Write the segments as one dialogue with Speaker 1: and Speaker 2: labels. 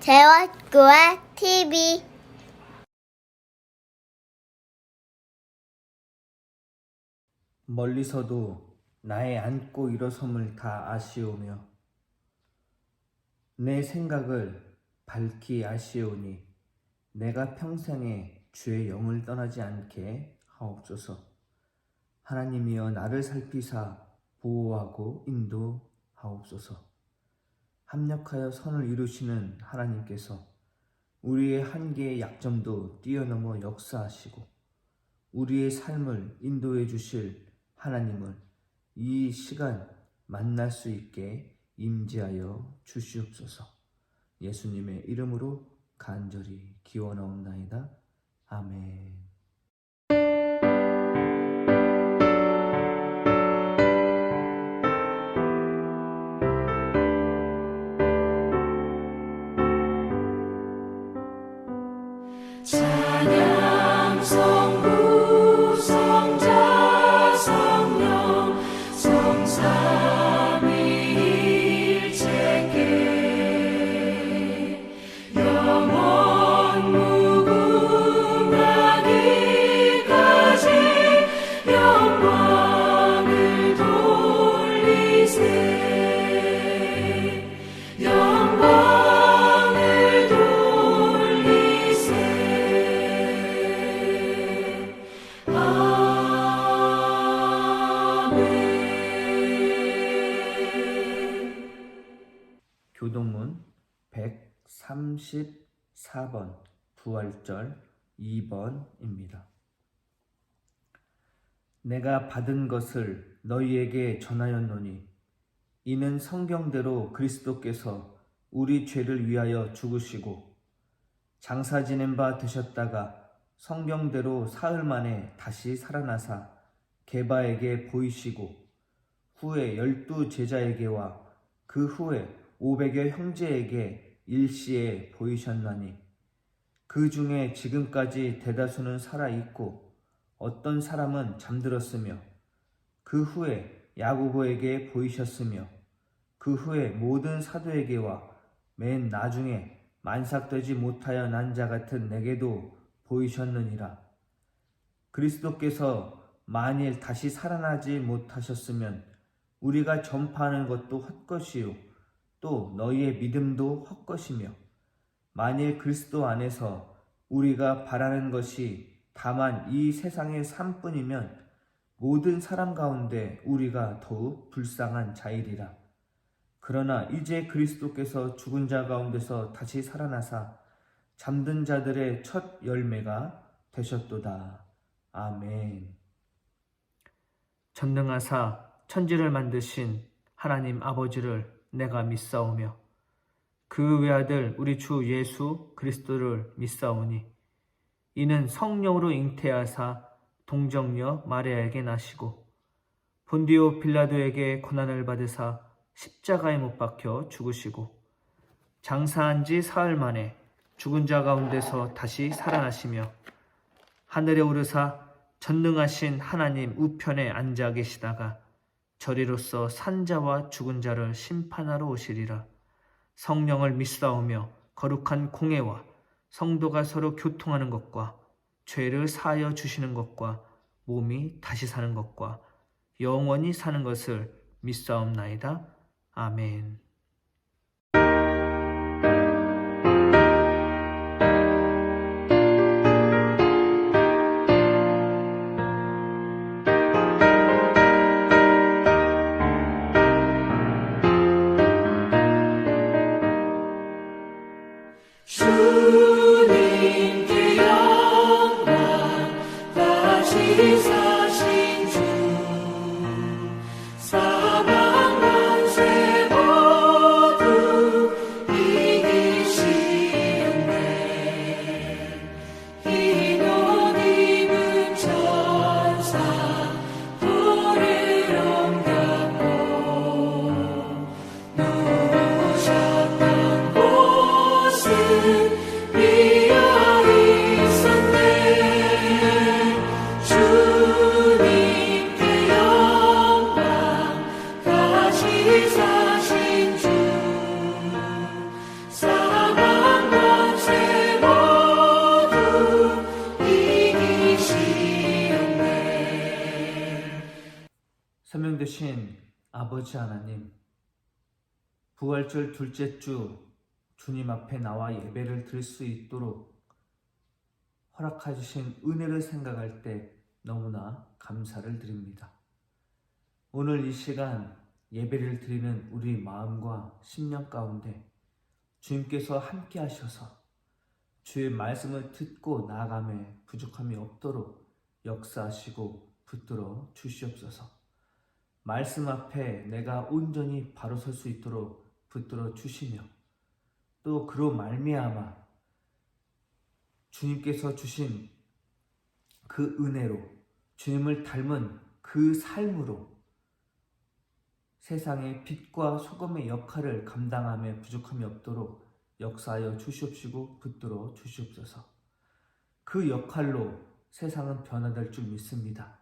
Speaker 1: 재활교회 TV
Speaker 2: 멀리서도 나의 앉고 일어섬을 다 아시오며 내 생각을 밝히 아시오니 내가 평생에 주의 영을 떠나지 않게 하옵소서. 하나님이여 나를 살피사 보호하고 인도하옵소서. 합력하여 선을 이루시는 하나님께서 우리의 한계의 약점도 뛰어넘어 역사하시고 우리의 삶을 인도해 주실 하나님을 이 시간 만날 수 있게 임재하여 주시옵소서. 예수님의 이름으로 간절히 기원하옵나이다. 아멘.
Speaker 3: 찬양 성부 성자 성령 성삼위일체께 영원 무궁하기까지 영광을 돌리세.
Speaker 2: 교동문 134번 부활절 2번입니다. 내가 받은 것을 너희에게 전하였노니 이는 성경대로 그리스도께서 우리 죄를 위하여 죽으시고 장사 지낸 바 되셨다가 성경대로 사흘 만에 다시 살아나사 게바에게 보이시고 후에 12 제자에게와 그 후에 500여 형제에게 일시에 보이셨나니 그 중에 지금까지 대다수는 살아있고 어떤 사람은 잠들었으며 그 후에 야고보에게 보이셨으며 그 후에 모든 사도에게와 맨 나중에 만삭되지 못하여 난 자 같은 내게도 보이셨느니라. 그리스도께서 만일 다시 살아나지 못하셨으면 우리가 전파하는 것도 헛것이요 또 너희의 믿음도 헛것이며 만일 그리스도 안에서 우리가 바라는 것이 다만 이 세상의 삶뿐이면 모든 사람 가운데 우리가 더욱 불쌍한 자이리라. 그러나 이제 그리스도께서 죽은 자 가운데서 다시 살아나사 잠든 자들의 첫 열매가 되셨도다. 아멘.
Speaker 4: 전능하사 천지를 만드신 하나님 아버지를 내가 믿사오며 그 외아들 우리 주 예수 그리스도를 믿사오니 이는 성령으로 잉태하사 동정녀 마리아에게 나시고 본디오 빌라도에게 고난을 받으사 십자가에 못 박혀 죽으시고 장사한 지 사흘 만에 죽은 자 가운데서 다시 살아나시며 하늘에 오르사 전능하신 하나님 우편에 앉아 계시다가 저리로서 산자와 죽은 자를 심판하러 오시리라. 성령을 믿사오며 거룩한 공회와 성도가 서로 교통하는 것과 죄를 사하여 주시는 것과 몸이 다시 사는 것과 영원히 사는 것을 믿사옵나이다. 아멘.
Speaker 3: 주님께 영광 다시 사신 주 사망 권세 모두 이기시는데 흰옷 입은 천사 불을 옮겼고 누우셨던 곳은
Speaker 2: 살아계신 아버지 하나님, 부활절 둘째 주 주님 앞에 나와 예배를 드릴 수 있도록 허락해 주신 은혜를 생각할 때 너무나 감사를 드립니다. 오늘 이 시간 예배를 드리는 우리 마음과 심령 가운데 주님께서 함께 하셔서 주의 말씀을 듣고 나아감에 부족함이 없도록 역사하시고 붙들어 주시옵소서. 말씀 앞에 내가 온전히 바로 설 수 있도록 붙들어 주시며 또 그로 말미암아 주님께서 주신 그 은혜로 주님을 닮은 그 삶으로 세상의 빛과 소금의 역할을 감당함에 부족함이 없도록 역사하여 주시옵시고 붙들어 주시옵소서. 그 역할로 세상은 변화될 줄 믿습니다.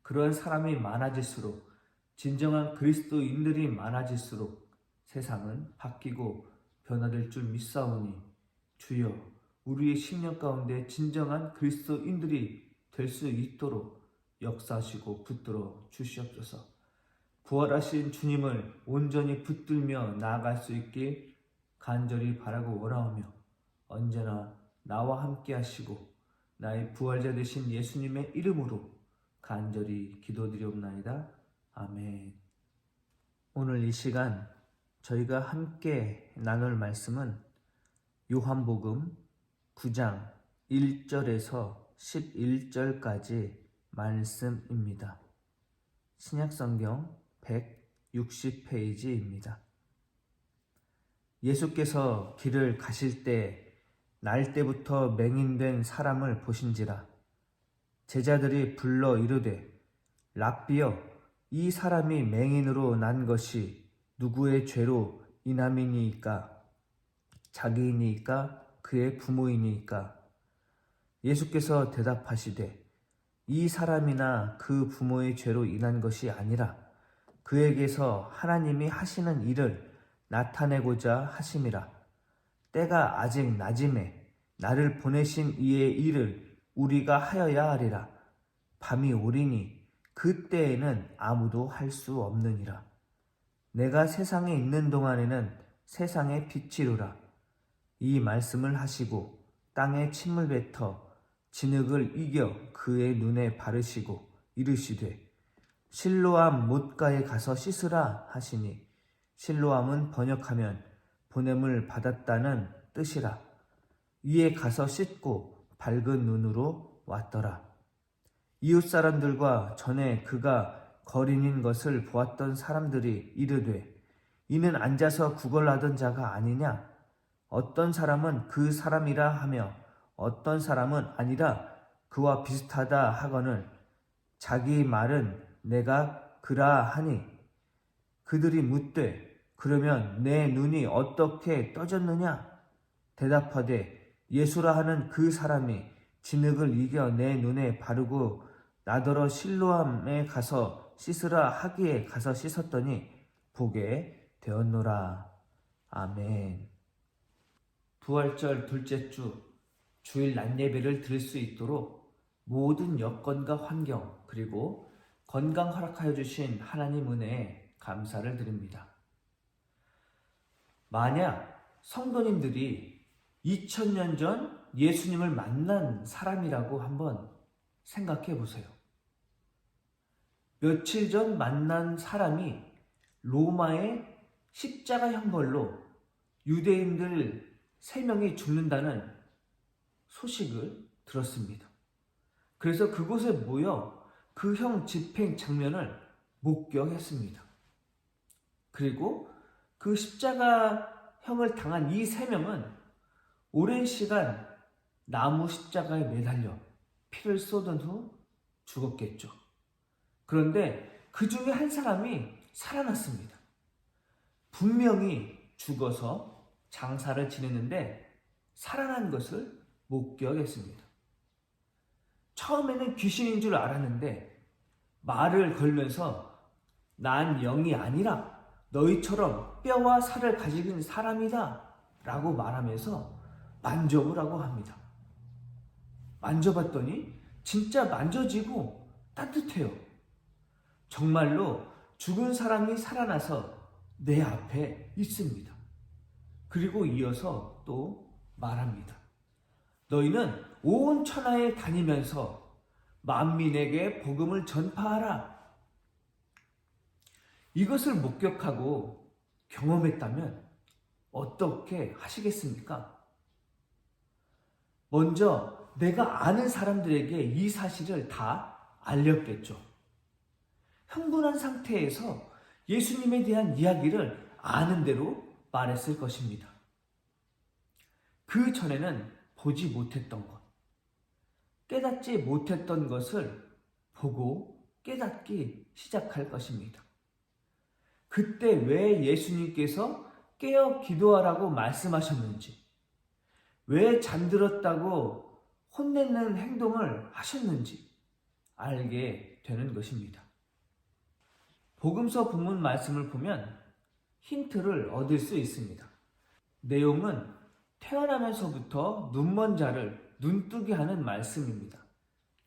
Speaker 2: 그러한 사람이 많아질수록, 진정한 그리스도인들이 많아질수록 세상은 바뀌고 변화될 줄 믿사오니 주여, 우리의 심령 가운데 진정한 그리스도인들이 될 수 있도록 역사하시고 붙들어 주시옵소서. 부활하신 주님을 온전히 붙들며 나아갈 수 있길 간절히 바라고 원하오며 언제나 나와 함께 하시고 나의 부활자 되신 예수님의 이름으로 간절히 기도드리옵나이다. 아멘. 오늘 이 시간 저희가 함께 나눌 말씀은 요한복음 9장 1절에서 11절까지 말씀입니다. 신약성경 160페이지입니다. 예수께서 길을 가실 때 날 때부터 맹인된 사람을 보신지라. 제자들이 불러 이르되 랍비여, 이 사람이 맹인으로 난 것이 누구의 죄로 인함이니이까? 자기이니이까 그의 부모이니이까? 예수께서 대답하시되 이 사람이나 그 부모의 죄로 인한 것이 아니라 그에게서 하나님이 하시는 일을 나타내고자 하심이라. 때가 아직 낮음에 나를 보내신 이의 일을 우리가 하여야 하리라. 밤이 오리니 그때에는 아무도 할 수 없느니라. 내가 세상에 있는 동안에는 세상의 빛이로라. 이 말씀을 하시고 땅에 침을 뱉어 진흙을 이겨 그의 눈에 바르시고 이르시되 실로암 못가에 가서 씻으라 하시니, 실로암은 번역하면 보냄을 받았다는 뜻이라. 이에 가서 씻고 밝은 눈으로 왔더라. 이웃 사람들과 전에 그가 거린인 것을 보았던 사람들이 이르되 이는 앉아서 구걸하던 자가 아니냐? 어떤 사람은 그 사람이라 하며 어떤 사람은 아니라 그와 비슷하다 하거늘 자기 말은 내가 그라 하니, 그들이 묻되 그러면 내 눈이 어떻게 떠졌느냐? 대답하되 예수라 하는 그 사람이 진흙을 이겨 내 눈에 바르고 나더러 실로암에 가서 씻으라 하기에 가서 씻었더니 보게 되었노라. 아멘. 부활절 둘째 주 주일 낮 예배를 드릴 수 있도록 모든 여건과 환경 그리고 건강 허락하여 주신 하나님 은혜에 감사를 드립니다. 만약 성도님들이 2000년 전 예수님을 만난 사람이라고 한번 생각해 보세요. 며칠 전 만난 사람이 로마의 십자가 형벌로 유대인들 3명이 죽는다는 소식을 들었습니다. 그래서 그곳에 모여 그 형 집행 장면을 목격했습니다. 그리고 그 십자가형을 당한 이 3명은 오랜 시간 나무 십자가에 매달려 피를 쏟은 후 죽었겠죠. 그런데 그 중에 한 사람이 살아났습니다. 분명히 죽어서 장사를 지냈는데 살아난 것을 목격했습니다. 처음에는 귀신인 줄 알았는데 말을 걸면서 난 영이 아니라 너희처럼 뼈와 살을 가진 사람이다 라고 말하면서 만져보라고 합니다. 만져봤더니 진짜 만져지고 따뜻해요. 정말로 죽은 사람이 살아나서 내 앞에 있습니다. 그리고 이어서 또 말합니다. 너희는 온 천하에 다니면서 만민에게 복음을 전파하라. 이것을 목격하고 경험했다면 어떻게 하시겠습니까? 먼저 내가 아는 사람들에게 이 사실을 다 알렸겠죠. 흥분한 상태에서 예수님에 대한 이야기를 아는 대로 말했을 것입니다. 그 전에는 보지 못했던 것, 깨닫지 못했던 것을 보고 깨닫기 시작할 것입니다. 그때 왜 예수님께서 깨어 기도하라고 말씀하셨는지, 왜 잠들었다고 혼내는 행동을 하셨는지 알게 되는 것입니다. 복음서 본문 말씀을 보면 힌트를 얻을 수 있습니다. 내용은 태어나면서부터 눈먼 자를 눈뜨게 하는 말씀입니다.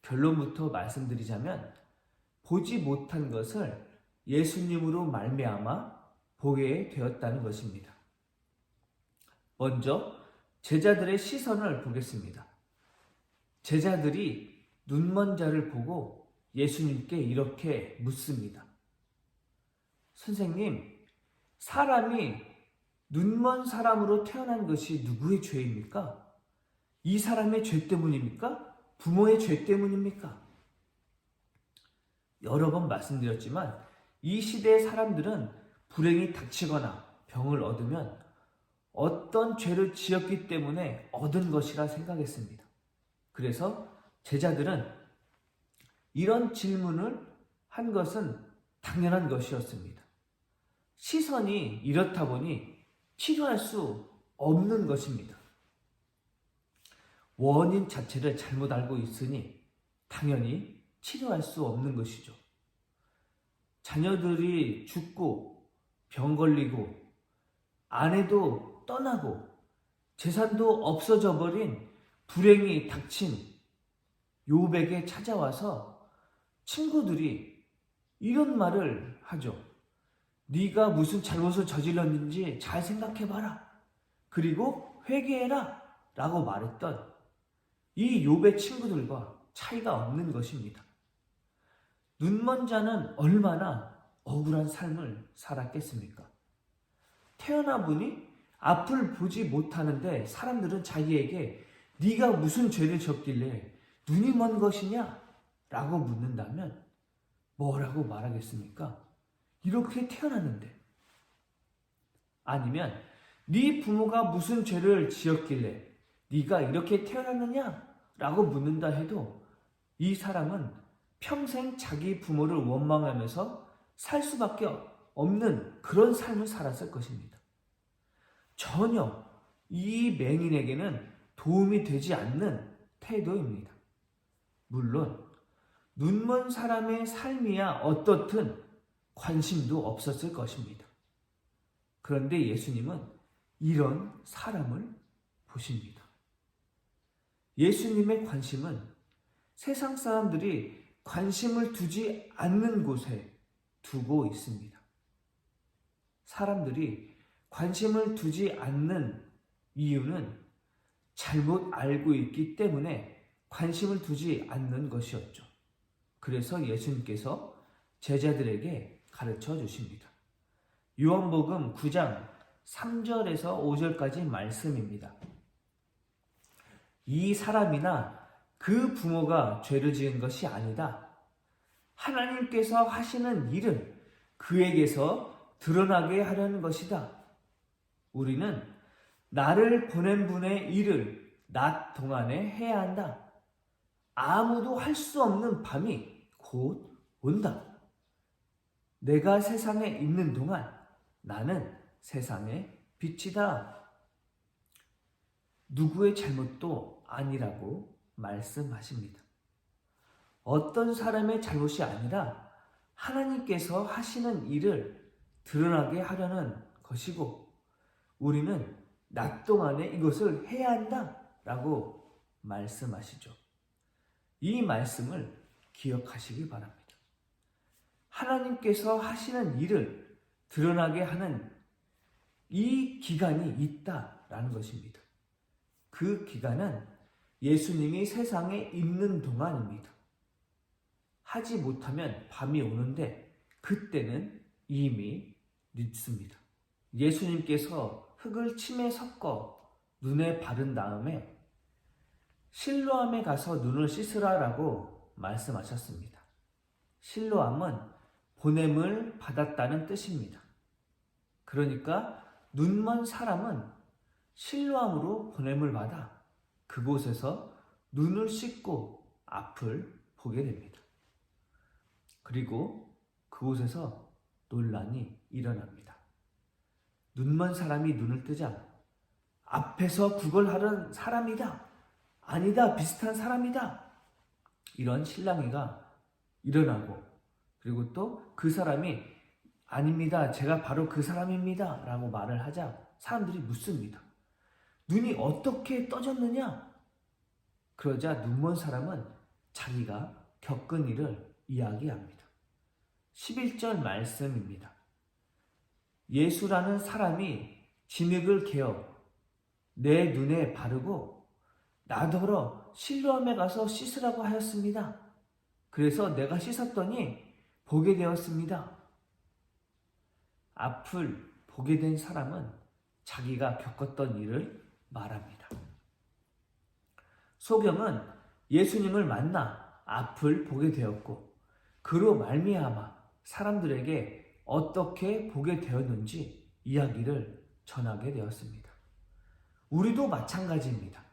Speaker 2: 결론부터 말씀드리자면 보지 못한 것을 예수님으로 말미암아 보게 되었다는 것입니다. 먼저 제자들의 시선을 보겠습니다. 제자들이 눈먼 자를 보고 예수님께 이렇게 묻습니다. 선생님, 사람이 눈먼 사람으로 태어난 것이 누구의 죄입니까? 이 사람의 죄 때문입니까? 부모의 죄 때문입니까? 여러 번 말씀드렸지만 이 시대의 사람들은 불행이 닥치거나 병을 얻으면 어떤 죄를 지었기 때문에 얻은 것이라 생각했습니다. 그래서 제자들은 이런 질문을 한 것은 당연한 것이었습니다. 시선이 이렇다 보니 치료할 수 없는 것입니다. 원인 자체를 잘못 알고 있으니 당연히 치료할 수 없는 것이죠. 자녀들이 죽고 병 걸리고 아내도 떠나고 재산도 없어져 버린 불행이 닥친 욥에게 찾아와서 친구들이 이런 말을 하죠. 네가 무슨 잘못을 저질렀는지 잘 생각해봐라. 그리고 회개해라. 라고 말했던 이 욥의 친구들과 차이가 없는 것입니다. 눈먼 자는 얼마나 억울한 삶을 살았겠습니까? 태어나 보니 앞을 보지 못하는데 사람들은 자기에게 네가 무슨 죄를 졌길래 눈이 먼 것이냐? 라고 묻는다면 뭐라고 말하겠습니까? 이렇게 태어났는데. 아니면 네 부모가 무슨 죄를 지었길래 네가 이렇게 태어났느냐? 라고 묻는다 해도 이 사람은 평생 자기 부모를 원망하면서 살 수밖에 없는 그런 삶을 살았을 것입니다. 전혀 이 맹인에게는 도움이 되지 않는 태도입니다. 물론 눈먼 사람의 삶이야 어떻든 관심도 없었을 것입니다. 그런데 예수님은 이런 사람을 보십니다. 예수님의 관심은 세상 사람들이 관심을 두지 않는 곳에 두고 있습니다. 사람들이 관심을 두지 않는 이유는 잘못 알고 있기 때문에 관심을 두지 않는 것이었죠. 그래서 예수님께서 제자들에게 가르쳐 주십니다. 요한복음 9장 3절에서 5절까지 말씀입니다. 이 사람이나 그 부모가 죄를 지은 것이 아니다. 하나님께서 하시는 일은 그에게서 드러나게 하려는 것이다. 우리는 나를 보낸 분의 일을 낮 동안에 해야 한다. 아무도 할 수 없는 밤이 곧 온다. 내가 세상에 있는 동안 나는 세상의 빛이다. 누구의 잘못도 아니라고 말씀하십니다. 어떤 사람의 잘못이 아니라 하나님께서 하시는 일을 드러나게 하려는 것이고 우리는 낮 동안에 이것을 해야 한다라고 말씀하시죠. 이 말씀을 기억하시기 바랍니다. 하나님께서 하시는 일을 드러나게 하는 이 기간이 있다라는 것입니다. 그 기간은 예수님이 세상에 있는 동안입니다. 하지 못하면 밤이 오는데 그때는 이미 늦습니다. 예수님께서 흙을 침에 섞어 눈에 바른 다음에 실로암에 가서 눈을 씻으라라고 말씀하셨습니다. 실로암은 보냄을 받았다는 뜻입니다. 그러니까 눈먼 사람은 실로암으로 보냄을 받아 그곳에서 눈을 씻고 앞을 보게 됩니다. 그리고 그곳에서 논란이 일어납니다. 눈먼 사람이 눈을 뜨자 앞에서 구걸하는 사람이다. 아니다. 비슷한 사람이다. 이런 실랑이가 일어나고 그리고 또 그 사람이 아닙니다. 제가 바로 그 사람입니다. 라고 말을 하자 사람들이 묻습니다. 눈이 어떻게 떠졌느냐? 그러자 눈먼 사람은 자기가 겪은 일을 이야기합니다. 11절 말씀입니다. 예수라는 사람이 진흙을 개어 내 눈에 바르고 나더러 실로암에 가서 씻으라고 하였습니다. 그래서 내가 씻었더니 보게 되었습니다. 앞을 보게 된 사람은 자기가 겪었던 일을 말합니다. 소경은 예수님을 만나 앞을 보게 되었고 그로 말미암아 사람들에게 어떻게 보게 되었는지 이야기를 전하게 되었습니다. 우리도 마찬가지입니다.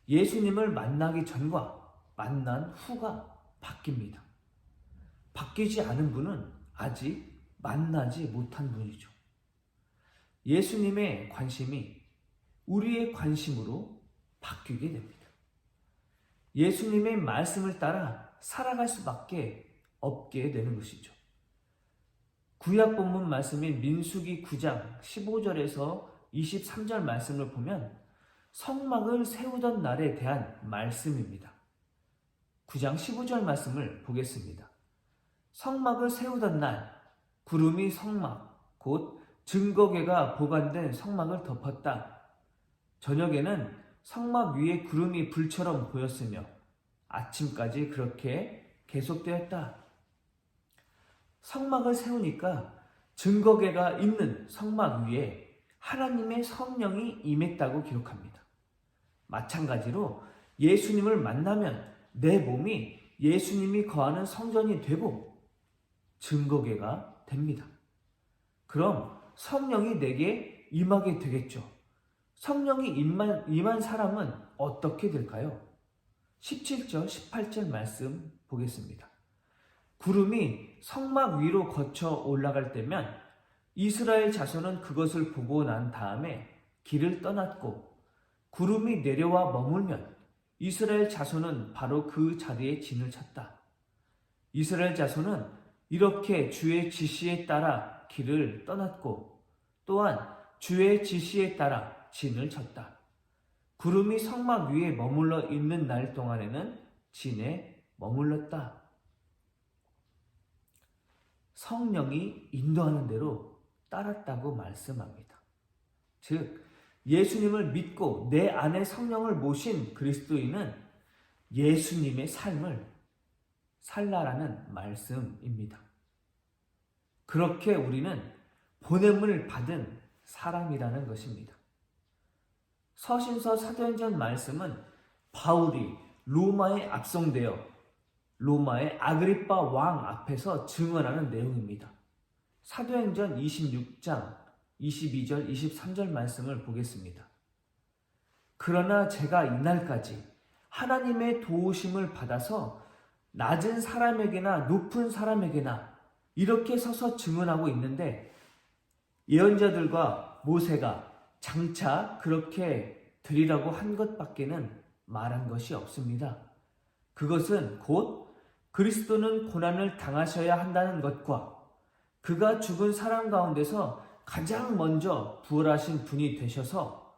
Speaker 2: 예수님을 만나기 전과 만난 후가 바뀝니다. 바뀌지 않은 분은 아직 만나지 못한 분이죠. 예수님의 관심이 우리의 관심으로 바뀌게 됩니다. 예수님의 말씀을 따라 살아갈 수밖에 없게 되는 것이죠. 구약 본문 말씀인 민수기 9장 15절에서 23절 말씀을 보면 성막을 세우던 날에 대한 말씀입니다. 9장 15절 말씀을 보겠습니다. 성막을 세우던 날 구름이 성막 곧 증거궤가 보관된 성막을 덮었다. 저녁에는 성막 위에 구름이 불처럼 보였으며 아침까지 그렇게 계속되었다. 성막을 세우니까 증거궤가 있는 성막 위에 하나님의 성령이 임했다고 기록합니다. 마찬가지로 예수님을 만나면 내 몸이 예수님이 거하는 성전이 되고 증거궤가 됩니다. 그럼 성령이 내게 임하게 되겠죠. 성령이 임한 사람은 어떻게 될까요? 17절, 18절 말씀 보겠습니다. 구름이 성막 위로 거쳐 올라갈 때면 이스라엘 자손은 그것을 보고 난 다음에 길을 떠났고 구름이 내려와 머물면 이스라엘 자손은 바로 그 자리에 진을 쳤다. 이스라엘 자손은 이렇게 주의 지시에 따라 길을 떠났고 또한 주의 지시에 따라 진을 쳤다. 구름이 성막 위에 머물러 있는 날 동안에는 진에 머물렀다. 성령이 인도하는 대로 따랐다고 말씀합니다. 즉 예수님을 믿고 내 안에 성령을 모신 그리스도인은 예수님의 삶을 살라라는 말씀입니다. 그렇게 우리는 보냄을 받은 사람이라는 것입니다. 서신서 사도행전 말씀은 바울이 로마에 압송되어 로마의 아그리빠 왕 앞에서 증언하는 내용입니다. 사도행전 26장 22절 23절 말씀을 보겠습니다. 그러나 제가 이날까지 하나님의 도우심을 받아서 낮은 사람에게나 높은 사람에게나 이렇게 서서 증언하고 있는데 예언자들과 모세가 장차 그렇게 드리라고 한 것밖에는 말한 것이 없습니다. 그것은 곧 그리스도는 고난을 당하셔야 한다는 것과 그가 죽은 사람 가운데서 가장 먼저 부활하신 분이 되셔서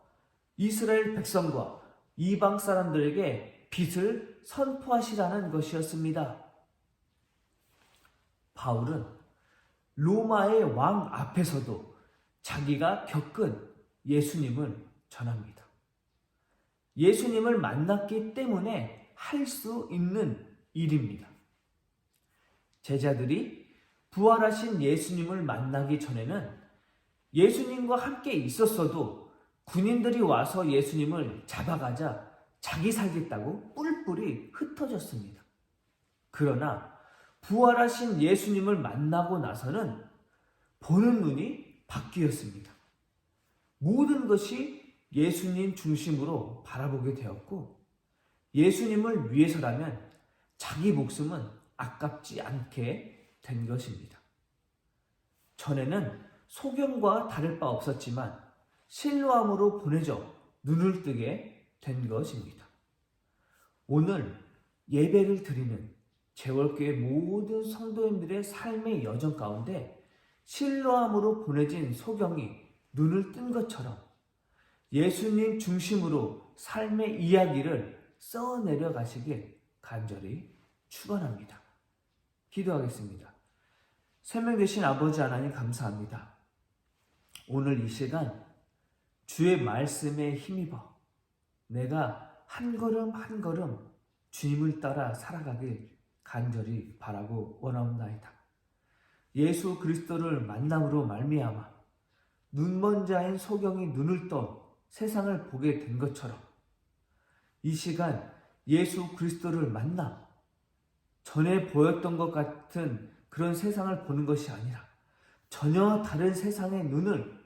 Speaker 2: 이스라엘 백성과 이방 사람들에게 빛을 선포하시라는 것이었습니다. 바울은 로마의 왕 앞에서도 자기가 겪은 예수님을 전합니다. 예수님을 만났기 때문에 할 수 있는 일입니다. 제자들이 부활하신 예수님을 만나기 전에는 예수님과 함께 있었어도 군인들이 와서 예수님을 잡아가자 자기 살겠다고 뿔뿔이 흩어졌습니다. 그러나 부활하신 예수님을 만나고 나서는 보는 눈이 바뀌었습니다. 모든 것이 예수님 중심으로 바라보게 되었고, 예수님을 위해서라면 자기 목숨은 아깝지 않게 된 것입니다. 전에는 소경과 다를 바 없었지만 실로암으로 보내져 눈을 뜨게 된 것입니다. 오늘 예배를 드리는 재월교회 모든 성도님들의 삶의 여정 가운데 실로암으로 보내진 소경이 눈을 뜬 것처럼 예수님 중심으로 삶의 이야기를 써내려 가시길 간절히 축원합니다. 기도하겠습니다. 생명 되신 아버지 하나님 감사합니다. 오늘 이 시간 주의 말씀에 힘입어 내가 한 걸음 한 걸음 주님을 따라 살아가길 간절히 바라고 원하옵나이다. 예수 그리스도를 만남으로 말미암아 눈먼 자인 소경이 눈을 떠 세상을 보게 된 것처럼 이 시간 예수 그리스도를 만나 전에 보였던 것 같은 그런 세상을 보는 것이 아니라 전혀 다른 세상의 눈을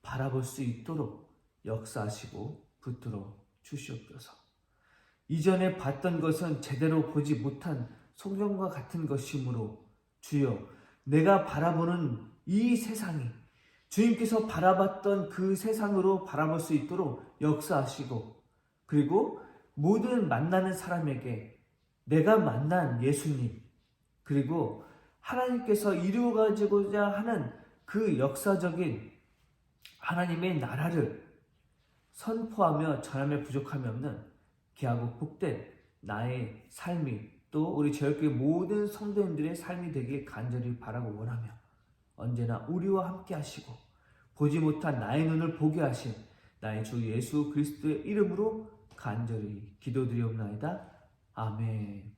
Speaker 2: 바라볼 수 있도록 역사하시고 붙들어 주시옵소서. 이전에 봤던 것은 제대로 보지 못한 소경과 같은 것이므로 주여, 내가 바라보는 이 세상이 주님께서 바라봤던 그 세상으로 바라볼 수 있도록 역사하시고, 그리고 모든 만나는 사람에게 내가 만난 예수님, 그리고 하나님께서 이루어가지고자 하는 그 역사적인 하나님의 나라를 선포하며 전함에 부족함이 없는 귀하고 복된 나의 삶이, 또 우리 제일교회 모든 성도님들의 삶이 되길 간절히 바라고 원하며, 언제나 우리와 함께 하시고 보지 못한 나의 눈을 보게 하신 나의 주 예수 그리스도의 이름으로 간절히 기도드리옵나이다. 아멘.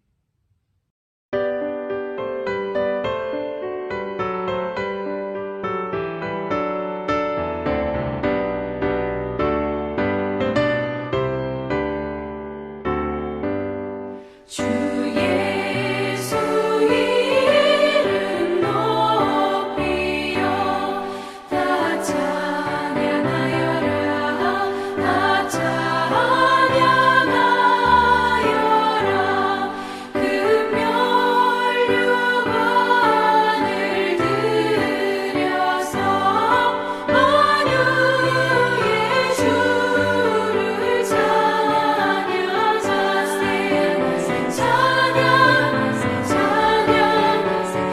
Speaker 3: 주 예수 이름 높이여 다 찬양하여라, 다 찬양하여라. 금멸류관을 들여서 만유의 주를 찬양하세.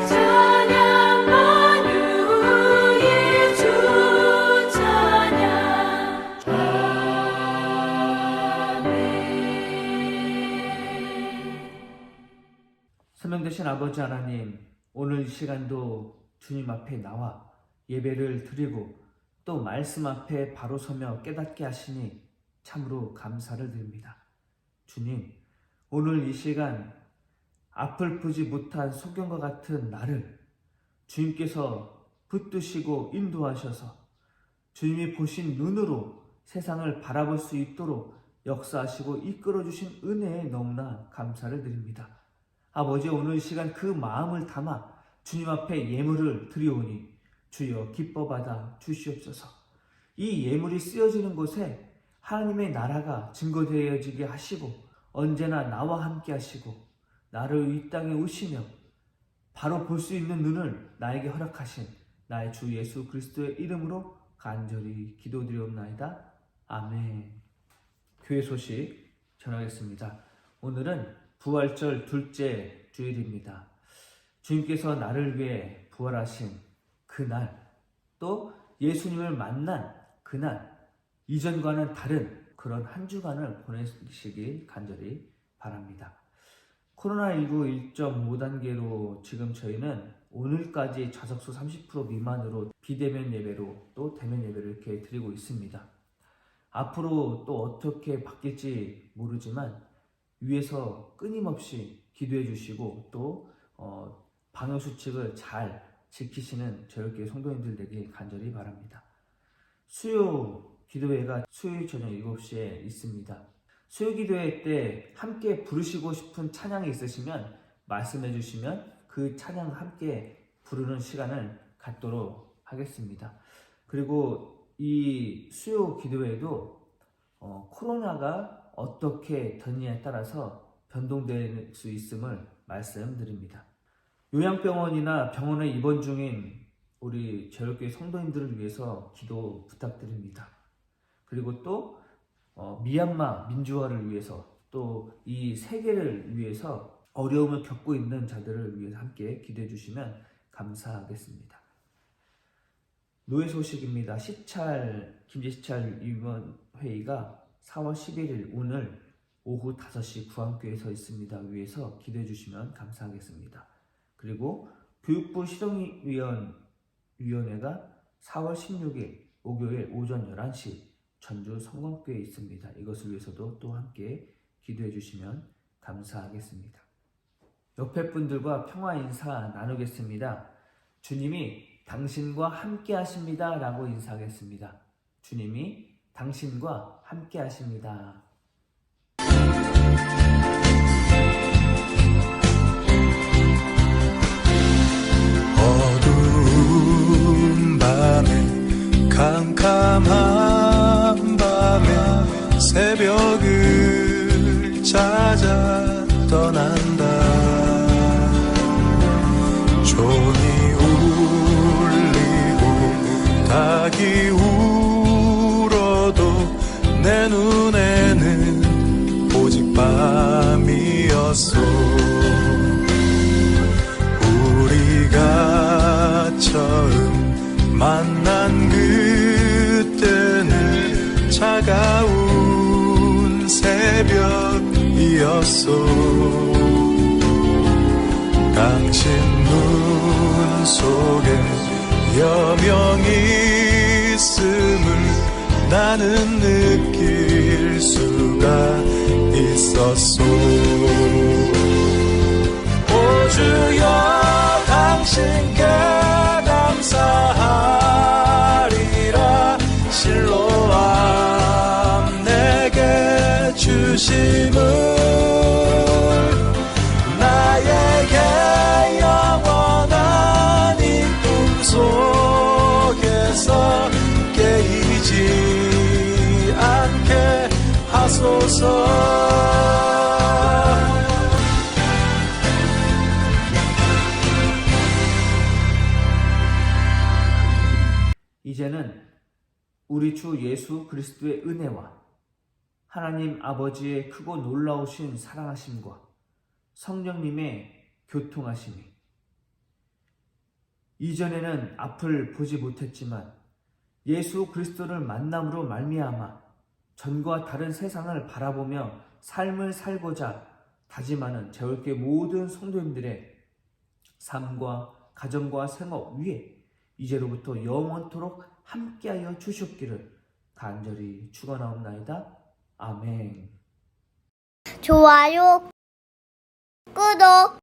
Speaker 3: 찬양 만유의 주 찬양. 아멘.
Speaker 2: 선명 되신 아버지 하나님, 오늘 이 시간도 주님 앞에 나와 예배를 드리고 또 말씀 앞에 바로 서며 깨닫게 하시니 참으로 감사를 드립니다. 주님, 오늘 이 시간 앞을 보지 못한 소경과 같은 나를 주님께서 붙드시고 인도하셔서 주님이 보신 눈으로 세상을 바라볼 수 있도록 역사하시고 이끌어주신 은혜에 너무나 감사를 드립니다. 아버지, 오늘 이 시간 그 마음을 담아 주님 앞에 예물을 드리오니 주여 기뻐 받아 주시옵소서. 이 예물이 쓰여지는 곳에 하나님의 나라가 증거되어지게 하시고 언제나 나와 함께 하시고 나를 이 땅에 오시며 바로 볼 수 있는 눈을 나에게 허락하신 나의 주 예수 그리스도의 이름으로 간절히 기도드리옵나이다. 아멘. 교회 소식 전하겠습니다. 오늘은 부활절 둘째 주일입니다. 주님께서 나를 위해 부활하신 그날, 또 예수님을 만난 그날, 이전과는 다른 그런 한 주간을 보내시길 간절히 바랍니다. 코로나19 1.5단계로 지금 저희는 오늘까지 좌석수 30% 미만으로 비대면 예배로 또 대면 예배를 이렇게 드리고 있습니다. 앞으로 또 어떻게 바뀔지 모르지만 위에서 끊임없이 기도해 주시고 또 방역수칙을 잘 지키시는 저녁교회 성도님들 되길 간절히 바랍니다. 수요 기도회가 수요일 저녁 7시에 있습니다. 수요 기도회 때 함께 부르시고 싶은 찬양이 있으시면 말씀해 주시면 그 찬양 함께 부르는 시간을 갖도록 하겠습니다. 그리고 이 수요 기도회도 코로나가 어떻게 되느냐에 따라서 변동될 수 있음을 말씀드립니다. 요양병원이나 병원에 입원 중인 우리 제일교회 성도님들을 위해서 기도 부탁드립니다. 그리고 또 미얀마 민주화를 위해서 또 이 세계를 위해서 어려움을 겪고 있는 자들을 위해서 함께 기도해 주시면 감사하겠습니다. 노예 소식입니다. 김제시찰 위원회의가 4월 11일 오늘 오후 5시 구안교회에서 있습니다. 위해서 기도해 주시면 감사하겠습니다. 그리고 교육부 실용위원회가 4월 16일 목요일 오전 11시 전주 성광교회에 있습니다. 이것을 위해서도 또 함께 기도해 주시면 감사하겠습니다. 옆에 분들과 평화 인사 나누겠습니다. 주님이 당신과 함께 하십니다 라고 인사하겠습니다. 주님이 당신과 함께 하십니다.
Speaker 1: 어두운 밤에 캄캄한 밤에 새벽을 찾아 떠난다. 종이 울리고 닭이 울어도 내 눈에는 오직 밤이었소. 우리가 처음 만난 그때는 차가운 새벽이었소. 당신 눈 속에 여명이 있음을 나는 느낄 수가 있었소. 오 주여 당신께 감사하리라. 실로암 내게 주심을 나에게 영원한 이꿈 속에서 깨이지 않게 하소서.
Speaker 2: 이제는 우리 주 예수 그리스도의 은혜와 하나님 아버지의 크고 놀라우신 사랑하심과 성령님의 교통하심이 이전에는 앞을 보지 못했지만 예수 그리스도를 만남으로 말미암아 전과 다른 세상을 바라보며 삶을 살고자 다짐하는 제월교회 모든 성도님들의 삶과 가정과 생업 위에 이제로부터 영원토록 함께하여 주셨기를 간절히 축원하옵나이다. 아멘.
Speaker 5: 좋아요, 구독